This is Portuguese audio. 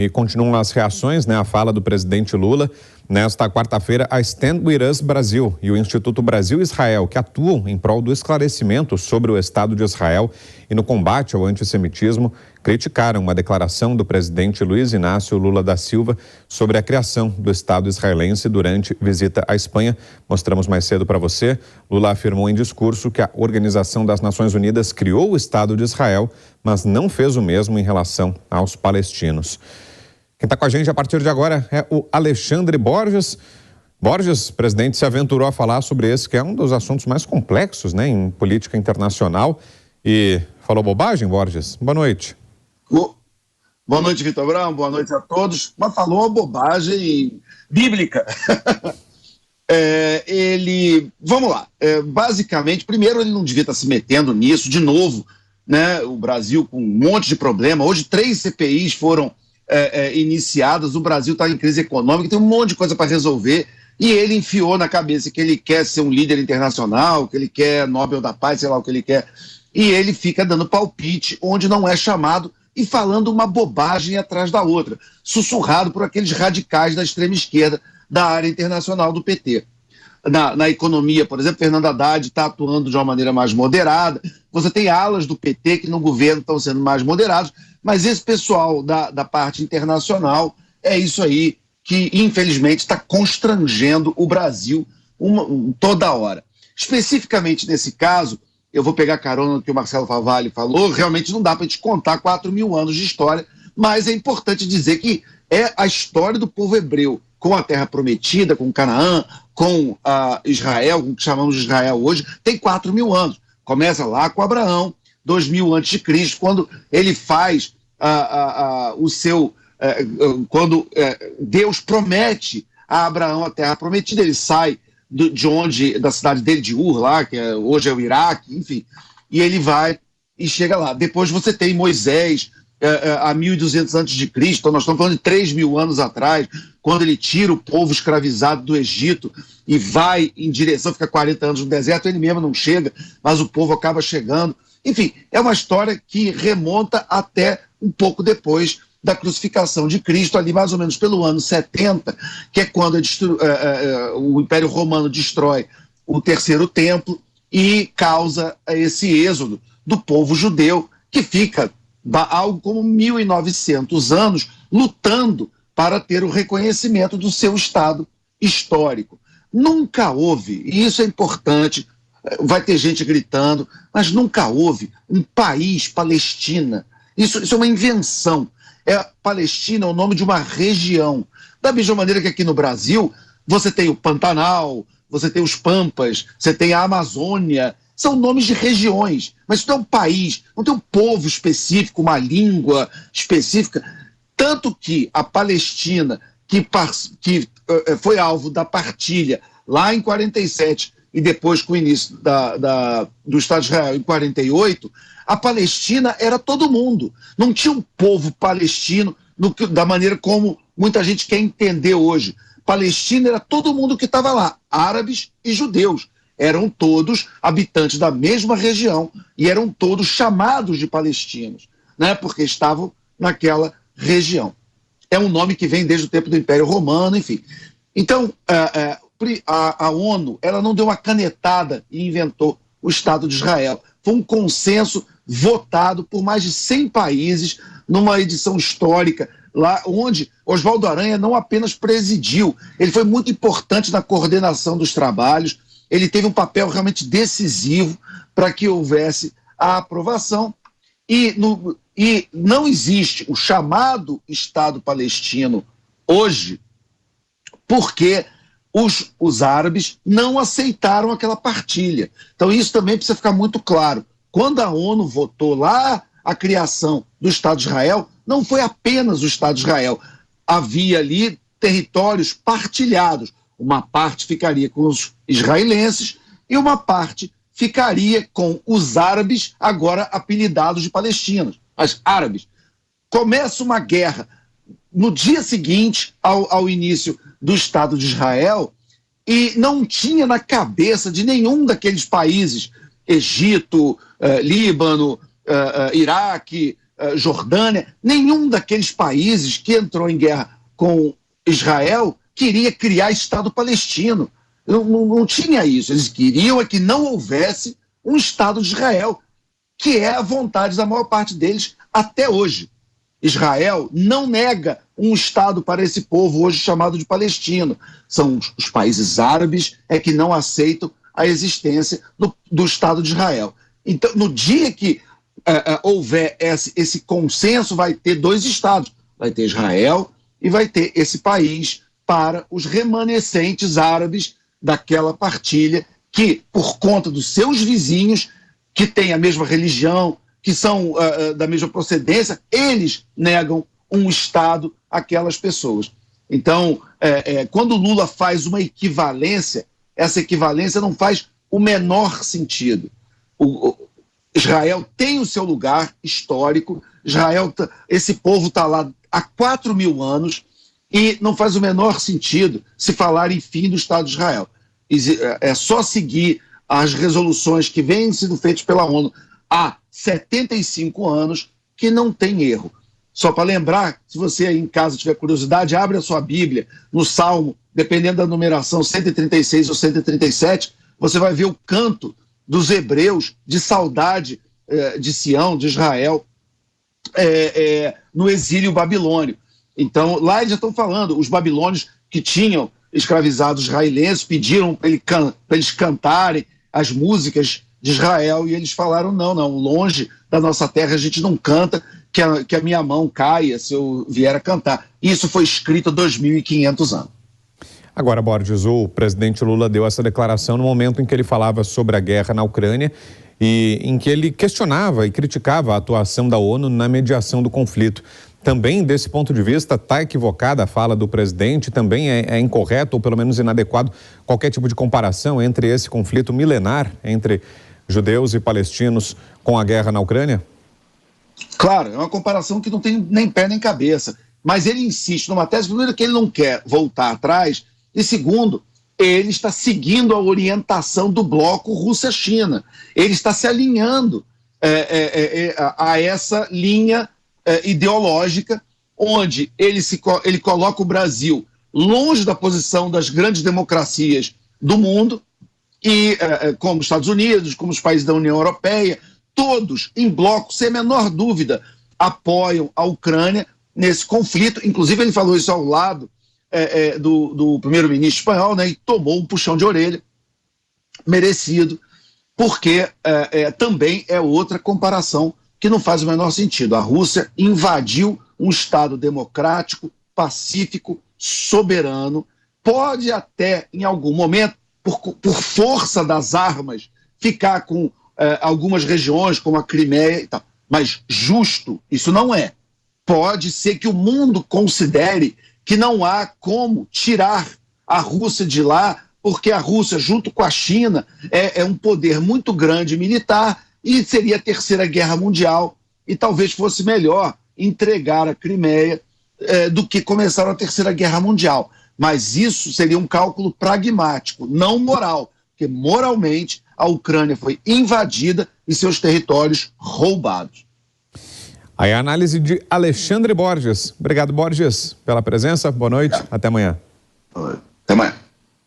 E continuam as reações, à fala do presidente Lula. Nesta quarta-feira, a Stand With Us Brasil e o Instituto Brasil-Israel, que atuam em prol do esclarecimento sobre o Estado de Israel e no combate ao antissemitismo, criticaram uma declaração do presidente Luiz Inácio Lula da Silva sobre a criação do Estado israelense durante visita à Espanha. Mostramos mais cedo para você. Lula afirmou em discurso que a Organização das Nações Unidas criou o Estado de Israel, mas não fez o mesmo em relação aos palestinos. Quem está com a gente a partir de agora é o Alexandre Borges. Borges, o presidente se aventurou a falar sobre esse, que é um dos assuntos mais complexos, em política internacional. E falou bobagem, Borges? Boa noite. Boa noite, Vitor Brown. Boa noite a todos. Mas falou uma bobagem bíblica. Vamos lá. Basicamente, primeiro, ele não devia estar se metendo nisso de novo, O Brasil com um monte de problema. Hoje, 3 CPIs foram iniciadas, o Brasil está em crise econômica, tem um monte de coisa para resolver, e ele enfiou na cabeça que ele quer ser um líder internacional, que ele quer Nobel da Paz, sei lá o que ele quer, e ele fica dando palpite onde não é chamado e falando uma bobagem atrás da outra, sussurrado por aqueles radicais da extrema esquerda da área internacional do PT. Na economia, por exemplo, Fernando Haddad está atuando de uma maneira mais moderada. Você tem alas do PT que no governo estão sendo mais moderados, mas esse pessoal da parte internacional é isso aí que, infelizmente, está constrangendo o Brasil toda hora. Especificamente nesse caso, eu vou pegar carona no que o Marcelo Favalli falou, realmente não dá para a gente contar 4.000 anos de história, mas é importante dizer que é a história do povo hebreu com a Terra Prometida, com Canaã, com Israel, com o que chamamos de Israel hoje, tem 4.000 anos. Começa lá com Abraão, 2.000 a.C., quando ele faz quando Deus promete a Abraão a Terra Prometida. Ele sai da cidade dele, de Ur, lá, que hoje é o Iraque, enfim, e ele vai e chega lá. Depois você tem Moisés, a 1.200 a.C., então nós estamos falando de 3.000 anos atrás, quando ele tira o povo escravizado do Egito e vai em direção, fica 40 anos no deserto, ele mesmo não chega, mas o povo acaba chegando. Enfim, é uma história que remonta até um pouco depois da crucificação de Cristo, ali mais ou menos pelo ano 70, que é quando o Império Romano destrói o Terceiro Templo e causa esse êxodo do povo judeu, que fica algo como 1.900 anos lutando para ter o reconhecimento do seu Estado histórico. Nunca houve, e isso é importante, vai ter gente gritando, mas nunca houve um país, Palestina. Isso é uma invenção. Palestina é o nome de uma região. Da mesma maneira que aqui no Brasil, você tem o Pantanal, você tem os Pampas, você tem a Amazônia. São nomes de regiões, mas isso não é um país, não tem um povo específico, uma língua específica. Tanto que a Palestina, que foi alvo da partilha lá em 47 e depois com o início do Estado de Israel em 48, a Palestina era todo mundo. Não tinha um povo palestino da maneira como muita gente quer entender hoje. Palestina era todo mundo que estava lá, árabes e judeus. Eram todos habitantes da mesma região e eram todos chamados de palestinos, porque estavam naquela região. É um nome que vem desde o tempo do Império Romano, enfim. Então, a ONU ela não deu uma canetada e inventou o Estado de Israel. Foi um consenso votado por mais de 100 países numa edição histórica, lá onde Oswaldo Aranha não apenas presidiu, ele foi muito importante na coordenação dos trabalhos, ele teve um papel realmente decisivo para que houvesse a aprovação e não existe o chamado Estado palestino hoje porque os árabes não aceitaram aquela partilha. Então isso também precisa ficar muito claro. Quando a ONU votou lá a criação do Estado de Israel, não foi apenas o Estado de Israel. Havia ali territórios partilhados. Uma parte ficaria com os israelenses e uma parte ficaria com os árabes, agora apelidados de palestinos, mas árabes. Começa uma guerra no dia seguinte ao início do Estado de Israel e não tinha na cabeça de nenhum daqueles países, Egito, Líbano, Iraque, Jordânia, nenhum daqueles países que entrou em guerra com Israel queria criar Estado palestino. Não tinha isso. Eles queriam que não houvesse um Estado de Israel, que é a vontade da maior parte deles até hoje. Israel não nega um Estado para esse povo hoje chamado de palestino. São os países árabes que não aceitam a existência do Estado de Israel. Então, no dia que houver esse consenso, vai ter dois Estados. Vai ter Israel e vai ter esse país para os remanescentes árabes daquela partilha que, por conta dos seus vizinhos, que têm a mesma religião, que são da mesma procedência, eles negam um Estado àquelas pessoas. Então, quando Lula faz uma equivalência, essa equivalência não faz o menor sentido. Israel tem o seu lugar histórico, esse povo está lá há 4.000 anos e não faz o menor sentido se falar em fim do Estado de Israel. É só seguir as resoluções que vêm sendo feitas pela ONU há 75 anos que não tem erro. Só para lembrar, se você aí em casa tiver curiosidade, abre a sua Bíblia no Salmo, dependendo da numeração 136 ou 137, você vai ver o canto dos hebreus de saudade de Sião, de Israel, no exílio babilônio. Então, lá eles já estão falando, os babilônios que tinham escravizado os israelenses pediram para eles cantarem as músicas de Israel, e eles falaram, não, longe da nossa terra a gente não canta, que a minha mão caia se eu vier a cantar. Isso foi escrito há 2.500 anos. Agora, Borges, o presidente Lula deu essa declaração no momento em que ele falava sobre a guerra na Ucrânia e em que ele questionava e criticava a atuação da ONU na mediação do conflito. Também, desse ponto de vista, está equivocada a fala do presidente? Também é incorreto ou pelo menos inadequado qualquer tipo de comparação entre esse conflito milenar entre judeus e palestinos com a guerra na Ucrânia? Claro, é uma comparação que não tem nem pé nem cabeça. Mas ele insiste numa tese, primeiro, que ele não quer voltar atrás, e segundo, ele está seguindo a orientação do bloco Rússia-China. Ele está se alinhando a essa linha ideológica, onde ele coloca o Brasil longe da posição das grandes democracias do mundo, e como os Estados Unidos, como os países da União Europeia, todos em bloco, sem a menor dúvida, apoiam a Ucrânia nesse conflito. Inclusive ele falou isso ao lado do primeiro-ministro espanhol, né, e tomou um puxão de orelha merecido, porque também é outra comparação que não faz o menor sentido. A Rússia invadiu um Estado democrático, pacífico, soberano, pode até, em algum momento, por força das armas, ficar com algumas regiões, como a Crimeia e tal. Mas justo, isso não é. Pode ser que o mundo considere que não há como tirar a Rússia de lá, porque a Rússia, junto com a China, é um poder muito grande militar e seria a Terceira Guerra Mundial, e talvez fosse melhor entregar a Crimeia do que começar a Terceira Guerra Mundial. Mas isso seria um cálculo pragmático, não moral, porque moralmente a Ucrânia foi invadida e seus territórios roubados. Aí a análise de Alexandre Borges. Obrigado, Borges, pela presença. Boa noite. Até amanhã. Até amanhã.